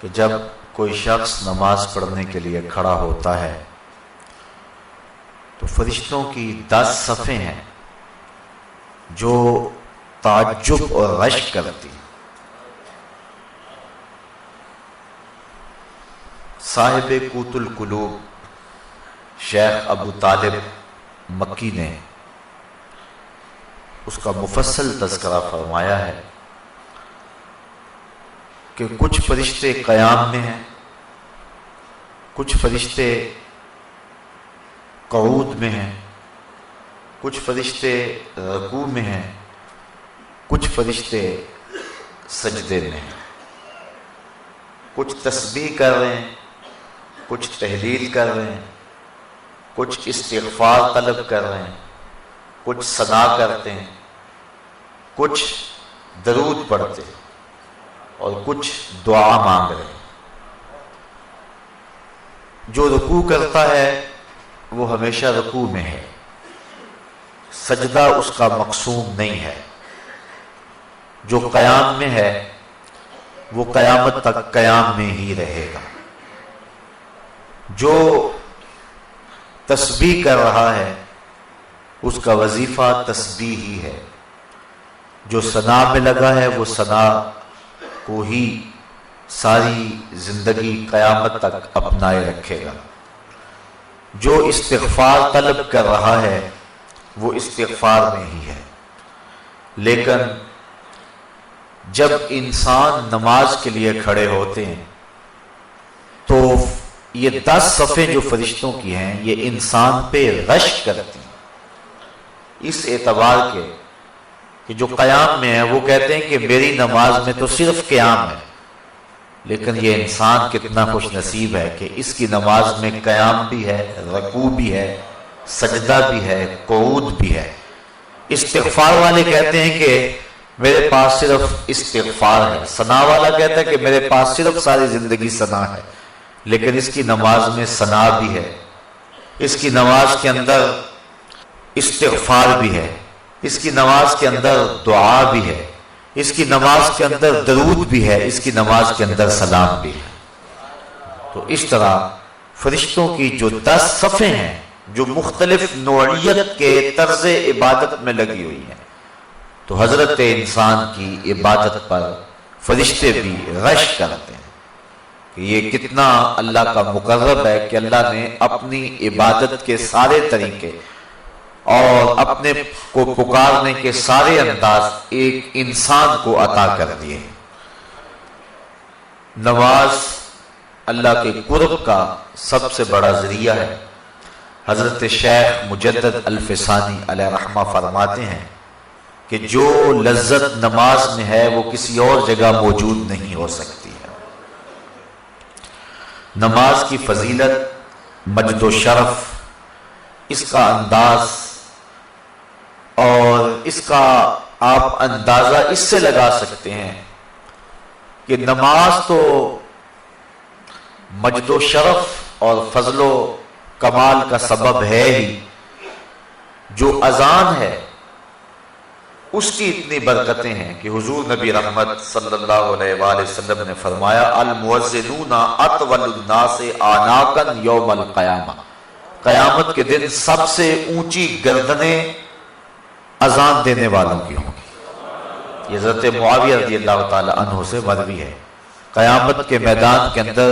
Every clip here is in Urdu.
کہ جب کوئی شخص نماز پڑھنے کے لیے کھڑا ہوتا ہے تو فرشتوں کی 10 صفیں ہیں جو تعجب اور رشک کرتی ہیں۔ صاحب قوت القلوب شیخ ابو طالب مکی نے اس کا مفصل تذکرہ فرمایا ہے کہ کچھ فرشتے قیام میں ہیں، کچھ فرشتے قعود میں ہیں، کچھ فرشتے رکوع میں ہیں، کچھ فرشتے سجدے میں ہیں، کچھ تسبیح کر رہے ہیں، کچھ تحلیل کر رہے ہیں، کچھ استغفار طلب کر رہے ہیں، کچھ ثنا کرتے ہیں، کچھ درود پڑھتے ہیں اور کچھ دعا مانگ رہے ہیں۔ جو رکوع کرتا ہے وہ ہمیشہ رکوع میں ہے، سجدہ اس کا مقصود نہیں ہے۔ جو قیام میں ہے وہ قیامت تک قیام میں ہی رہے گا۔ جو تسبیح کر رہا ہے اس کا وظیفہ تسبیح ہی ہے۔ جو ثنا میں لگا ہے وہ ثنا کو ہی ساری زندگی قیامت تک اپنائے رکھے گا۔ جو استغفار طلب کر رہا ہے وہ استغفار میں ہی ہے۔ لیکن جب انسان نماز کے لیے کھڑے ہوتے ہیں تو یہ 10 صفیں جو فرشتوں کی ہیں یہ انسان پہ رشک کرتی ہیں، اس اعتبار کے کہ جو قیام میں ہے وہ کہتے ہیں کہ میری نماز میں تو صرف قیام ہے، لیکن یہ انسان کتنا خوش نصیب ہے کہ اس کی نماز میں قیام بھی ہے، رکوع بھی ہے، سجدہ بھی ہے، قعود بھی ہے۔ استغفار والے کہتے ہیں کہ میرے پاس صرف استغفار ہے، ثنا والا کہتا ہے کہ میرے پاس صرف ساری زندگی ثنا ہے، لیکن اس کی نماز میں ثنا بھی ہے، اس کی نماز کے اندر استغفار بھی ہے، اس کی نماز کے اندر دعا بھی ہے، اس کی نماز کے اندر درود بھی ہے، اس کی نماز کے اندر سلام بھی ہے۔ تو اس طرح فرشتوں کی جو 10 صفیں ہیں جو مختلف نوعیت کے طرز عبادت میں لگی ہوئی ہیں، تو حضرت انسان کی عبادت پر فرشتے بھی رشک کرتے ہیں کہ یہ کتنا اللہ کا مقرب ہے کہ اللہ نے اپنی عبادت کے سارے طریقے اور اپنے کو پکارنے کے سارے انداز ایک انسان کو عطا کر دیے۔ نماز اللہ کے قرب کا سب سے بڑا ذریعہ ہے۔ حضرت شیخ مجدد الفسانی علیہ رحمہ فرماتے ہیں کہ جو لذت نماز میں ہے وہ کسی اور جگہ موجود نہیں ہو سکتی ہے۔ نماز کی فضیلت، مجد و شرف، اس کا انداز اور اس کا آپ اندازہ اس سے لگا سکتے ہیں کہ نماز تو مجد و شرف اور فضل و کمال کا سبب ہے ہی، جو اذان ہے اس کی اتنی برکتیں ہیں کہ حضور نبی رحمت صلی اللہ علیہ وآلہ وسلم نے فرمایا المؤذنون اطول الناس اعناقا یوم القیامہ، قیامت کے دن سب سے اونچی گردنیں اذان دینے والوں کی ہوں گی۔ یہ حضرت معاویہ رضی اللہ تعالی عنہ سے مروی ہے۔ قیامت کے میدان کے اندر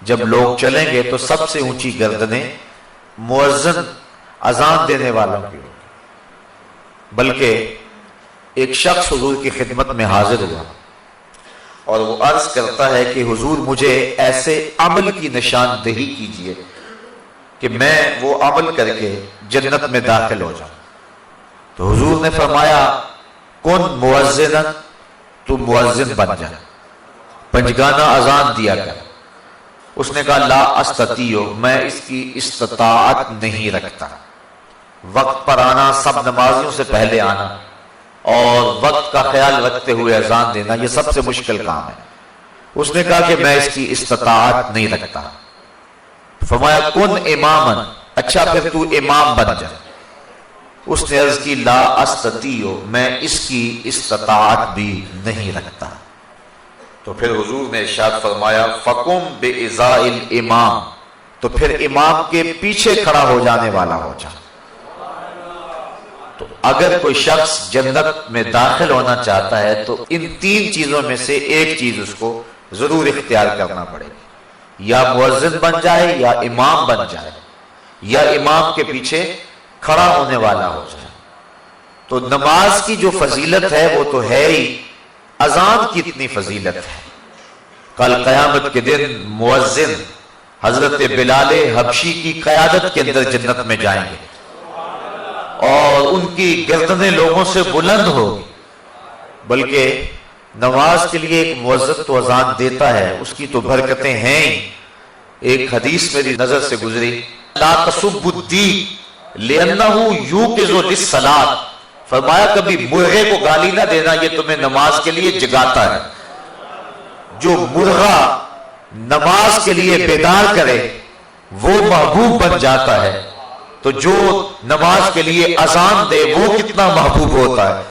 جب لوگ چلیں گے تو سب سے اونچی گردنیں مؤذن اذان دینے والوں کی ہوں گی۔ بلکہ ایک شخص حضور کی خدمت میں حاضر ہوا اور وہ عرض کرتا ہے کہ حضور مجھے ایسے عمل کی نشاندہی کیجئے کہ میں وہ عمل کر کے جنت میں داخل ہو جاؤں۔ تو حضور نے فرمایا کن مؤذنا، تو مؤذن بن جا، پنجگانہ اذان دیا کر۔ اس نے کہا لا استطیع، میں اس کی استطاعت نہیں رکھتا۔ وقت پر آنا، سب نمازیوں سے پہلے آنا اور وقت کا خیال رکھتے ہوئے اذان دینا، یہ سب سے مشکل کام ہے۔ اس نے کہا کہ میں اس کی استطاعت نہیں رکھتا۔ فرمایا کن اماما، اچھا پھر تو امام بن جا۔ اس نے عرض کی لا استطیع، میں اس کی استطاعت بھی نہیں رکھتا۔ تو پھر حضور نے ارشاد فرمایا فَقُمْ بِإِزَاءِ الْإِمَامِ، تو پھر امام کے پیچھے کھڑا ہو جانے والا ہو جا۔ تو اگر کوئی شخص جنت میں داخل ہونا چاہتا ہے تو ان تین چیزوں میں سے ایک چیز اس کو ضرور اختیار کرنا پڑے گی، یا مؤذن بن جائے، یا امام بن جائے، یا امام کے پیچھے کھڑا ہونے والا ہو جائے۔ تو نماز کی جو فضیلت ہے وہ تو ہے ہی، اذان کی اتنی فضیلت ہے۔ کل قیامت کے دن مؤذن حضرت بلال حبشی کی قیادت کے اندر جنت میں جائیں گے، اور ان کی گردنیں لوگوں سے بلند ہوگی۔ بلکہ نماز کے لیے ایک مؤذن تو اذان دیتا ہے، اس کی تو برکتیں ہیں ہی۔ ایک حدیث میری نظر سے گزری، لا تسبوا الدین لأنہ یوقظ للصلاۃ، فرمایا کبھی مرغے کو گالی نہ دینا، یہ تمہیں نماز کے لیے جگاتا ہے۔ جو مرغا نماز کے لیے بیدار کرے وہ محبوب بن جاتا ہے، تو جو نماز کے لیے اذان دے وہ کتنا محبوب ہوتا ہے۔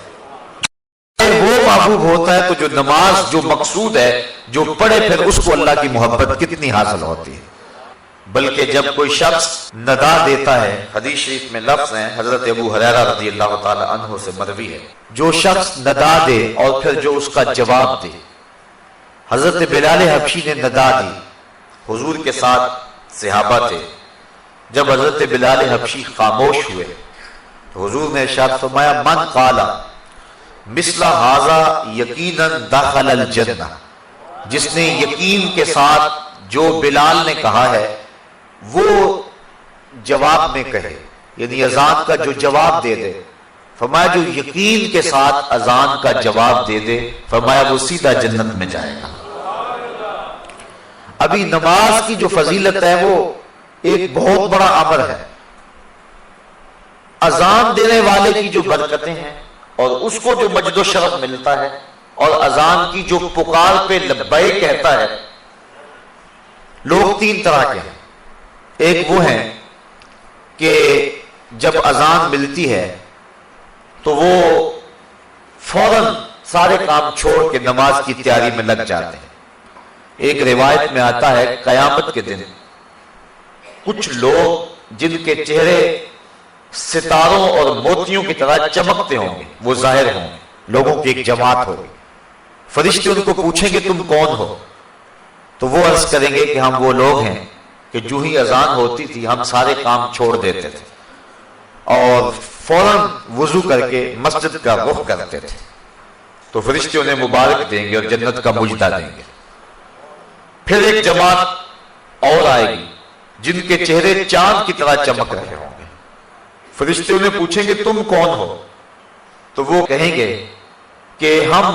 وہ محبوب ہوتا ہے تو جو نماز جو مقصود ہے، جو پڑھے پھر اس کو اللہ کی محبت کتنی حاصل ہوتی ہے۔ بلکہ جب کوئی شخص ندا دیتا ہے، حدیث شریف میں لفظ ہیں حضرت ابو ہریرہ رضی اللہ تعالی عنہ سے مروی ہے، جو شخص ندا دے اور پھر جو اس کا جواب دے۔ حضرت بلال حبشی نے ندا دی، حضور کے ساتھ صحابہ تھے، جب حضرت بلال حبشی خاموش ہوئے تو حضور نے ارشاد فرمایا من قال مثل ھذا یقینا دخل الجنہ، جس نے یقین کے ساتھ جو بلال نے کہا ہے وہ جواب میں کہے، یعنی اذان کا جو جواب دے دے، فرمایا جو یقین کے ساتھ اذان کا جواب دے دے، فرمایا وہ سیدھا جنت میں جائے گا۔ ابھی نماز کی جو فضیلت ہے وہ ایک بہت بڑا امر ہے۔ اذان دینے والے کی جو برکتیں ہیں اور اس کو جو مجد و شرف ملتا ہے، اور اذان کی جو پکار پہ لبیک کہتا ہے، لوگ تین طرح کے ہیں۔ ایک وہ ہیں کہ جب اذان ملتی ہے تو وہ فوراً سارے کام چھوڑ کے نماز کی تیاری میں لگ جاتے ہیں۔ ایک روایت میں آتا ہے قیامت کے دن کچھ لوگ جن کے چہرے ستاروں اور موتیوں کی طرح چمکتے ہوں گے، وہ ظاہر ہوں گے، لوگوں کی ایک جماعت ہوگی۔ فرشتے ان کو پوچھیں گے تم کون ہو؟ تو وہ عرض کریں گے کہ ہم وہ لوگ ہیں کہ جو ہی اذان ہوتی تھی ہم سارے کام چھوڑ دیتے تھے اور فوراً وضو کر کے مسجد کا رخ کرتے تھے۔ تو فرشتے انہیں مبارک دیں گے اور جنت کا مجدہ دیں گے۔ پھر ایک جماعت اور آئے گی جن کے چہرے چاند کی طرح چمک رہے ہوں گے۔ فرشتے انہیں پوچھیں گے تم کون ہو؟ تو وہ کہیں گے کہ ہم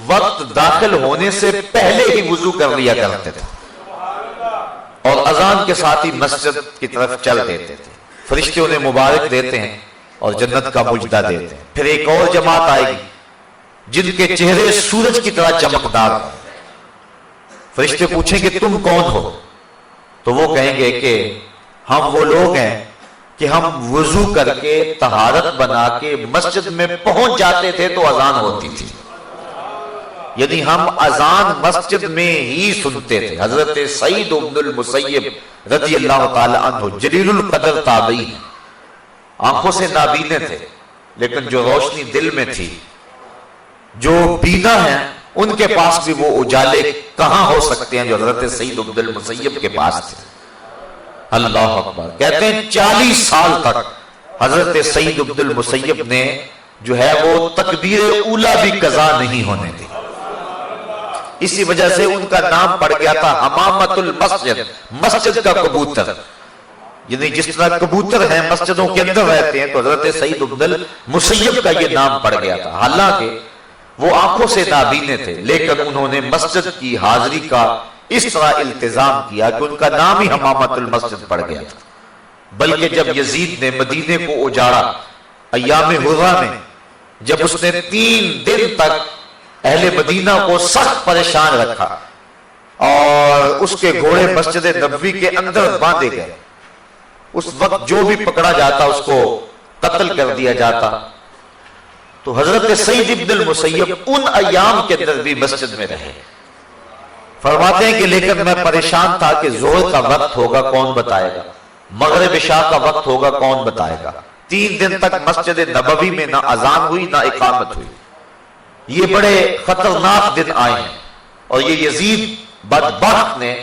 وقت داخل ہونے سے پہلے ہی وضو کر لیا کرتے تھے اور اذان کے ساتھ ہی مسجد کی طرف چل دیتے تھے۔ فرشتے انہیں مبارک دیتے ہیں اور جنت کا مجدہ دیتے ہیں۔ پھر ایک اور جماعت آئے گی جن کے چہرے سورج کی طرح چمکدار ہوں۔ فرشتے پوچھیں گے تم کون ہو؟ تو وہ کہیں گے کہ ہم وہ لوگ ہیں کہ ہم وضو کر کے طہارت بنا کے مسجد میں پہنچ جاتے تھے تو اذان ہوتی تھی، یعنی ہم اذان مسجد میں ہی سنتے تھے۔ حضرت سعید بن المسیب رضی اللہ تعالی عنہ جلیل القدر تابعی، آنکھوں سے نابینے تھے لیکن جو روشنی دل میں تھی، جو بینا ہیں ان کے پاس بھی وہ اجالے کہاں ہو سکتے ہیں جو حضرت سعید بن المسیب کے پاس تھے۔ اللہ اکبر، کہتے ہیں 40 سال تک حضرت سعید بن المسیب نے جو ہے وہ تکبیر اولا بھی قضا نہیں ہونے دی۔ اسی وجہ سے ان کا نام پڑ گیا تھا حمامت المسجد، مسجد کا کبوتر، یعنی جس طرح کبوتر ہیں مسجدوں کے اندر رہتے ہیں، تو حضرت سعید بن المسیب کا یہ نام پڑ گیا تھا۔ حالانکہ وہ آنکھوں سے نابینے تھے لیکن انہوں نے مسجد کی حاضری کا اس طرح التزام کیا کہ ان کا نام ہی حمامت المسجد پڑ گیا تھا۔ بلکہ جب یزید نے مدینے کو اجاڑا ایام حرہ میں، جب اس نے 3 دن تک اہل مدینہ کو سخت پریشان رکھا اور اس کے گھوڑے مسجد نبوی کے اندر باندھے گئے، اس وقت جو بھی پکڑا جاتا اس کو قتل کر دیا جاتا، تو حضرت سعید بن المسیب ان ایام کے اندر بھی مسجد میں رہے فرماتے ہیں کہ لیکن میں پریشان تھا کہ ظہر کا وقت ہوگا کون بتائے گا، مغرب عشاء کا وقت ہوگا کون بتائے گا۔ 3 دن تک مسجد نبوی میں نہ اذان ہوئی نہ اقامت ہوئی۔ یہ بڑے خطرناک دن آئے ہیں، اور یہ یزید بدبخت نے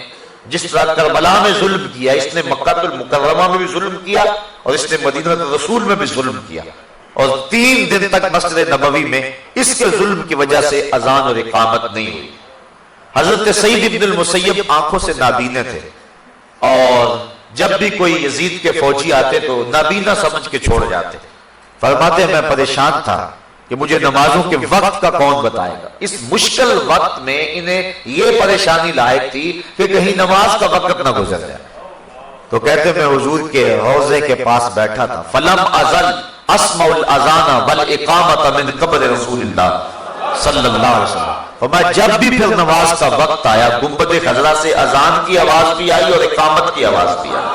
جس طرح کربلا میں ظلم کیا، اس نے مکہ المکرمہ میں بھی ظلم کیا اور اس نے مدینہ رسول میں بھی ظلم کیا، اور 3 دن تک مسجد نبوی میں اس کے ظلم کی وجہ سے اذان اور اقامت نہیں ہوئی۔ حضرت سعید ابن المسیب آنکھوں سے نابینے تھے، اور جب بھی کوئی یزید کے فوجی آتے تو نابینا سمجھ کے چھوڑ جاتے۔ فرماتے ہیں میں پریشان تھا کہ مجھے نمازوں کے وقت کا کون بتائے گا۔ اس مشکل وقت میں انہیں یہ پریشانی لاحق تھی کہ کہیں نماز کا وقت نہ گزر جائے۔ تو کہتے میں حضور کے روضے کے پاس بیٹھا تھا، فلم ازل اسمع الاذان والاقامۃ من قبر رسول اللہ صلی اللہ علیہ وسلم۔ فرمایا جب بھی پھر نماز کا وقت آیا، گنبد خضرا سے اذان کی آواز بھی آئی اور اقامت کی آواز بھی آئی۔